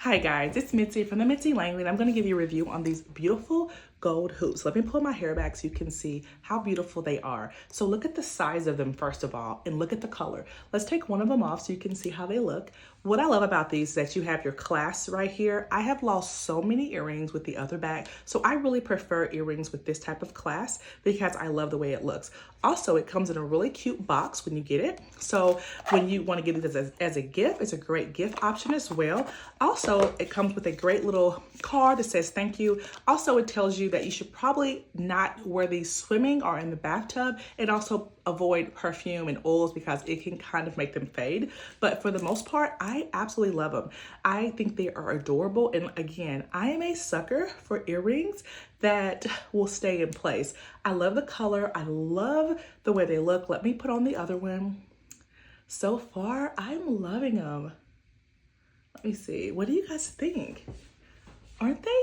Hi guys, it's Mitzi from the Mitzi Langley, and I'm going to give you a review on these beautiful gold hoops. Let me pull my hair back so you can see how beautiful they are. So look at the size of them first of all, and look at the color. Let's take one of them off so you can see how they look. What I love about these is that you have your clasp right here. I have lost so many earrings with the other bag, so I really prefer earrings with this type of clasp because I love the way it looks. Also, it comes in a really cute box when you get it. So when you want to get it as a gift, it's a great gift option as well. Also, it comes with a great little card that says thank you. Also, it tells you that you should probably not wear these swimming or in the bathtub, and also avoid perfume and oils because it can kind of make them fade. But for the most part, I absolutely love them. I think they are adorable. And again, I am a sucker for earrings that will stay in place. I love the color. I love the way they look. Let me put on the other one. So far, I'm loving them. Let me see. What do you guys think? Aren't they